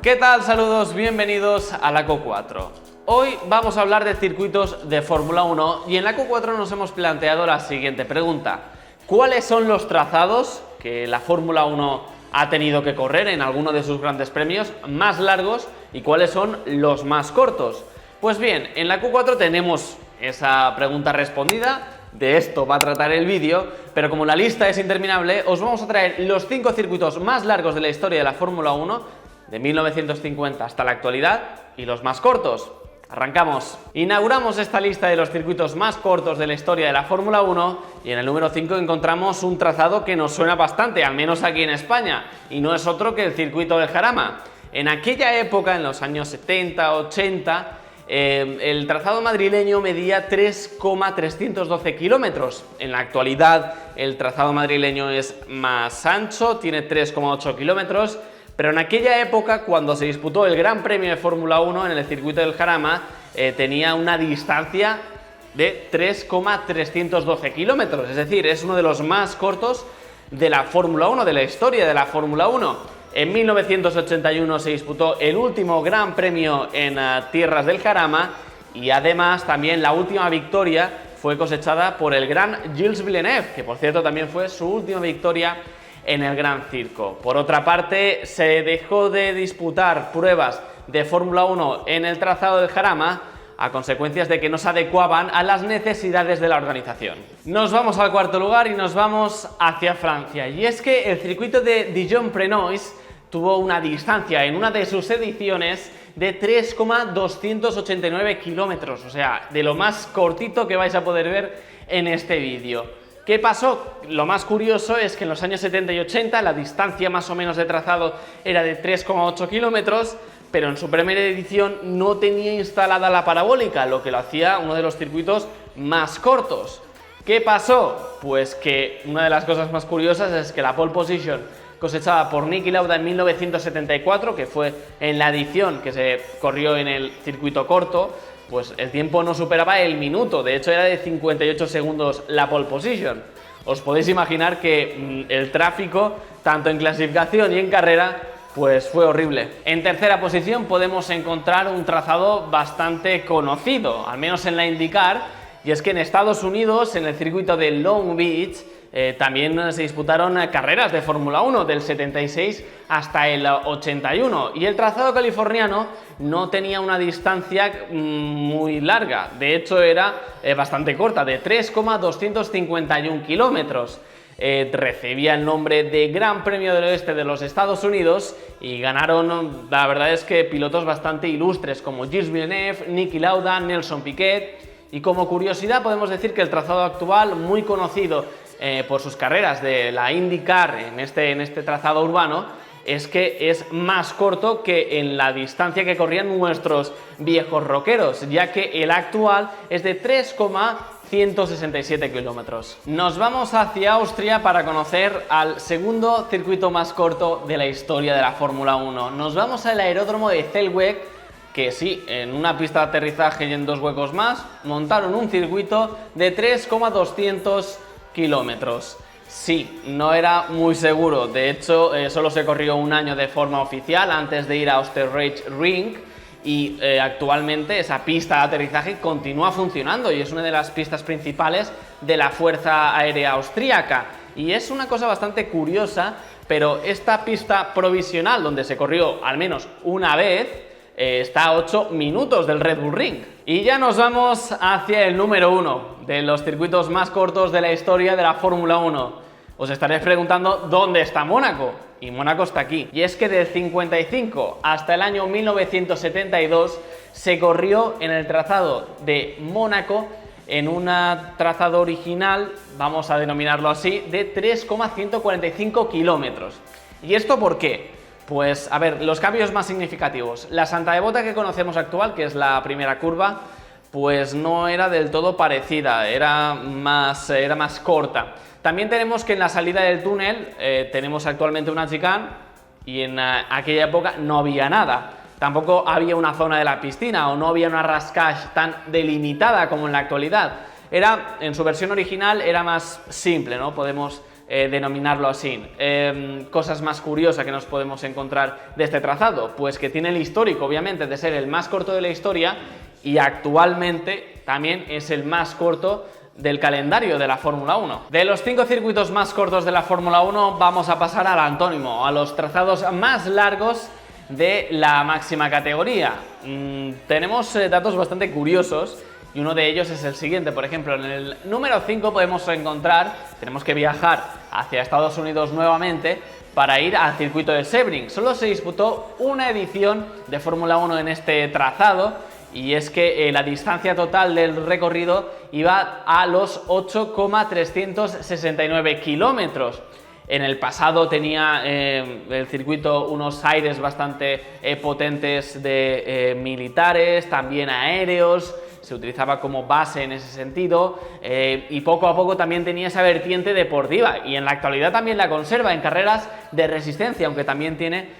¿Qué tal? Saludos, bienvenidos a la Q4. Hoy vamos a hablar de circuitos de Fórmula 1 y en la Q4 nos hemos planteado la siguiente pregunta. ¿Cuáles son los trazados que la Fórmula 1 ha tenido que correr en alguno de sus grandes premios más largos y cuáles son los más cortos? Pues bien, en la Q4 tenemos esa pregunta respondida, de esto va a tratar el vídeo, pero como la lista es interminable, os vamos a traer los 5 circuitos más largos de la historia de la Fórmula 1, de 1950 hasta la actualidad, y los más cortos. Arrancamos. Inauguramos esta lista de los circuitos más cortos de la historia de la Fórmula 1 y en el número 5 encontramos un trazado que nos suena bastante, al menos aquí en España, y no es otro que el circuito del Jarama. En aquella época, en los años 70, 80, el trazado madrileño medía 3,312 kilómetros. En la actualidad el trazado madrileño es más ancho, tiene 3,8 kilómetros, pero en aquella época, cuando se disputó el Gran Premio de Fórmula 1 en el circuito del Jarama, tenía una distancia de 3,312 kilómetros, es decir, es uno de los más cortos de la Fórmula 1, de la historia de la Fórmula 1. En 1981 se disputó el último Gran Premio en tierras del Jarama y además también la última victoria fue cosechada por el gran Gilles Villeneuve, que por cierto también fue su última victoria en el Gran Circo. Por otra parte, se dejó de disputar pruebas de Fórmula 1 en el trazado del Jarama a consecuencias de que no se adecuaban a las necesidades de la organización. Nos vamos al cuarto lugar y nos vamos hacia Francia. Y es que el circuito de Dijon-Prenois tuvo una distancia en una de sus ediciones de 3,289 kilómetros, o sea, de lo más cortito que vais a poder ver en este vídeo. ¿Qué pasó? Lo más curioso es que en los años 70 y 80 la distancia más o menos de trazado era de 3,8 kilómetros, pero en su primera edición no tenía instalada la parabólica, lo que lo hacía uno de los circuitos más cortos. ¿Qué pasó? Pues que una de las cosas más curiosas es que la pole position cosechada por Niki Lauda en 1974, que fue en la edición que se corrió en el circuito corto, pues el tiempo no superaba el minuto, de hecho era de 58 segundos la pole position. Os podéis imaginar que el tráfico, tanto en clasificación y en carrera, pues fue horrible. En tercera posición podemos encontrar un trazado bastante conocido, al menos en la IndyCar, y es que en Estados Unidos, en el circuito de Long Beach, también se disputaron carreras de Fórmula 1 del 76 hasta el 81 y el trazado californiano no tenía una distancia muy larga, de hecho era bastante corta, de 3,251 kilómetros. Recibía el nombre de Gran Premio del Oeste de los Estados Unidos y ganaron, la verdad es que pilotos bastante ilustres como Gilles Villeneuve, Niki Lauda, Nelson Piquet, y como curiosidad podemos decir que el trazado actual, muy conocido por sus carreras de la IndyCar en este trazado urbano, es que es más corto que en la distancia que corrían nuestros viejos rockeros, ya que el actual es de 3,167 kilómetros. Nos vamos hacia Austria para conocer al segundo circuito más corto de la historia de la Fórmula 1. Nos vamos al aeródromo de Zellweger, que sí, en una pista de aterrizaje y en 2 huecos más, montaron un circuito de 3,200 kilómetros. Sí, no era muy seguro, de hecho solo se corrió un año de forma oficial antes de ir a Österreich-Ring y actualmente esa pista de aterrizaje continúa funcionando y es una de las pistas principales de la Fuerza Aérea Austríaca. Y es una cosa bastante curiosa, pero esta pista provisional donde se corrió al menos una vez está a 8 minutos del Red Bull Ring. Y ya nos vamos hacia el número 1 de los circuitos más cortos de la historia de la Fórmula 1. Os estaréis preguntando dónde está Mónaco, y Mónaco está aquí. Y es que del 55 hasta el año 1972 se corrió en el trazado de Mónaco en un trazado original, vamos a denominarlo así, de 3,145 kilómetros. ¿Y esto por qué? Pues, a ver, los cambios más significativos. La Santa Devota que conocemos actual, que es la primera curva, pues no era del todo parecida, era más corta. También tenemos que en la salida del túnel tenemos actualmente una chicane y en aquella época no había nada. Tampoco había una zona de la piscina o no había una rascaje tan delimitada como en la actualidad. En su versión original era más simple, ¿no? Podemos denominarlo así. Cosas más curiosas que nos podemos encontrar de este trazado, pues que tiene el histórico, obviamente, de ser el más corto de la historia y actualmente también es el más corto del calendario de la Fórmula 1. De los 5 circuitos más cortos de la Fórmula 1 vamos a pasar al antónimo, a los trazados más largos de la máxima categoría. Tenemos datos bastante curiosos y uno de ellos es el siguiente. Por ejemplo, en el número 5 podemos encontrar, tenemos que viajar hacia Estados Unidos nuevamente para ir al circuito de Sebring. Solo se disputó una edición de Fórmula 1 en este trazado, y es que la distancia total del recorrido iba a los 8,369 kilómetros. En el pasado tenía el circuito unos aires bastante potentes de militares, también aéreos, se utilizaba como base en ese sentido, y poco a poco también tenía esa vertiente deportiva, y en la actualidad también la conserva en carreras de resistencia, aunque también tiene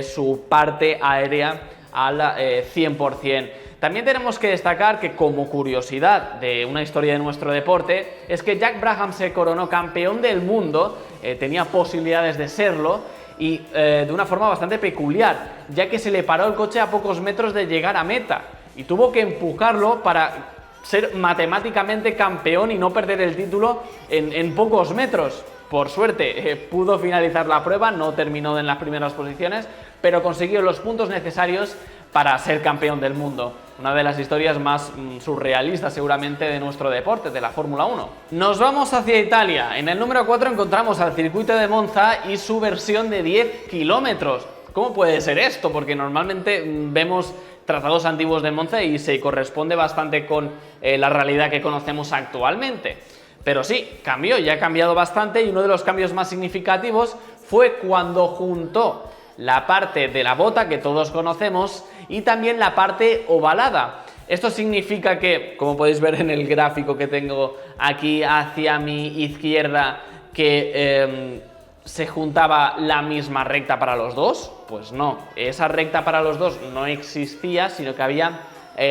su parte aérea al 100%. También tenemos que destacar que, como curiosidad de una historia de nuestro deporte, es que Jack Brabham se coronó campeón del mundo, tenía posibilidades de serlo, y de una forma bastante peculiar, ya que se le paró el coche a pocos metros de llegar a meta y tuvo que empujarlo para ser matemáticamente campeón y no perder el título en pocos metros. Por suerte pudo finalizar la prueba, no terminó en las primeras posiciones, pero consiguió los puntos necesarios para ser campeón del mundo. Una de las historias más surrealistas seguramente de nuestro deporte, de la Fórmula 1. Nos vamos hacia Italia. En el número 4 encontramos al circuito de Monza y su versión de 10 kilómetros. ¿Cómo puede ser esto? Porque normalmente vemos trazados antiguos de Monza y se corresponde bastante con la realidad que conocemos actualmente. Pero sí, cambió y ha cambiado bastante, y uno de los cambios más significativos fue cuando juntó la parte de la bota que todos conocemos y también la parte ovalada. Esto significa que, como podéis ver en el gráfico que tengo aquí hacia mi izquierda, que se juntaba la misma recta para los dos. Pues no, esa recta para los dos no existía, sino que había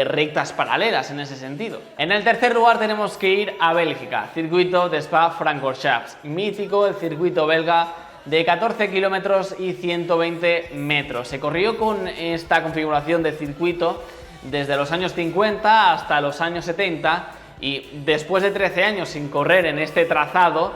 rectas paralelas en ese sentido. En el tercer lugar tenemos que ir a Bélgica, circuito de Spa-Francorchamps, mítico el circuito belga de 14 kilómetros y 120 metros. Se corrió con esta configuración de circuito desde los años 50 hasta los años 70, y después de 13 años sin correr en este trazado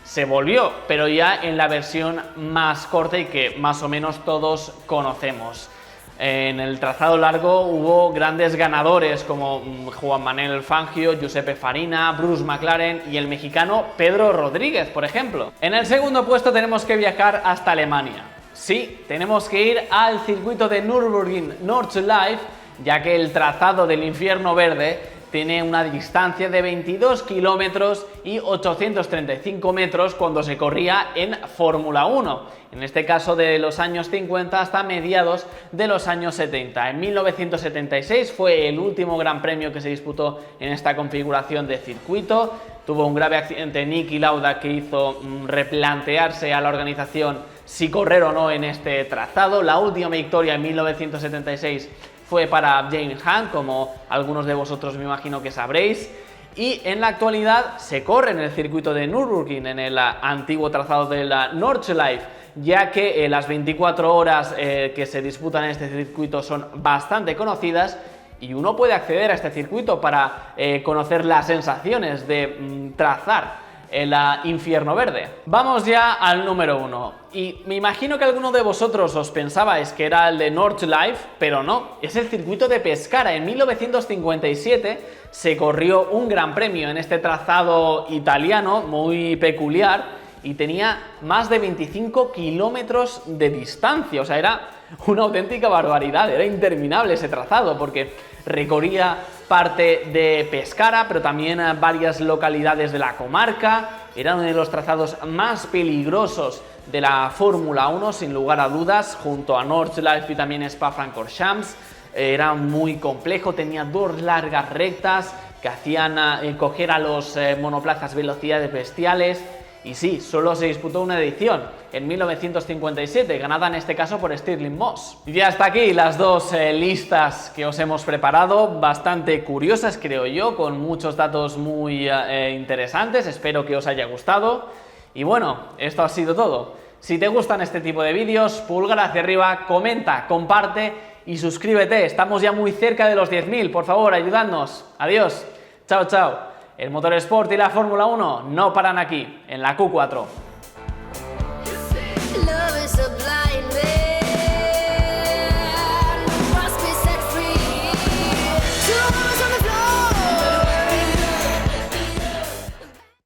se volvió, pero ya en la versión más corta y que más o menos todos conocemos. En el trazado largo hubo grandes ganadores como Juan Manuel Fangio, Giuseppe Farina, Bruce McLaren y el mexicano Pedro Rodríguez, por ejemplo. En el segundo puesto tenemos que viajar hasta Alemania. Sí, tenemos que ir al circuito de Nürburgring Nordschleife, ya que el trazado del Infierno Verde tiene una distancia de 22 kilómetros y 835 metros cuando se corría en Fórmula 1. En este caso de los años 50 hasta mediados de los años 70. En 1976 fue el último gran premio que se disputó en esta configuración de circuito. Tuvo un grave accidente Niki Lauda que hizo replantearse a la organización si correr o no en este trazado. La última victoria en 1976 fue para James Hunt, como algunos de vosotros me imagino que sabréis, y en la actualidad se corre en el circuito de Nürburgring, en el antiguo trazado de la Nordschleife, ya que las 24 horas que se disputan en este circuito son bastante conocidas y uno puede acceder a este circuito para conocer las sensaciones de trazar el Infierno Verde. Vamos ya al número 1, y me imagino que alguno de vosotros os pensabais que era el de Nordschleife, pero no, es el circuito de Pescara. En 1957 se corrió un gran premio en este trazado italiano muy peculiar y tenía más de 25 kilómetros de distancia, o sea, era una auténtica barbaridad, era interminable ese trazado porque recorría parte de Pescara, pero también varias localidades de la comarca. Era uno de los trazados más peligrosos de la Fórmula 1, sin lugar a dudas, junto a Nordschleife y también Spa-Francorchamps. Era muy complejo, tenía dos largas rectas que hacían coger a los monoplazas velocidades bestiales. Y sí, solo se disputó una edición, en 1957, ganada en este caso por Stirling Moss. Y hasta aquí las dos listas que os hemos preparado, bastante curiosas creo yo, con muchos datos muy interesantes, espero que os haya gustado. Y bueno, esto ha sido todo. Si te gustan este tipo de vídeos, pulgar hacia arriba, comenta, comparte y suscríbete. Estamos ya muy cerca de los 10.000, por favor, ayudadnos. Adiós. Chao, chao. El motorsport y la Fórmula 1 no paran aquí, en la Q4.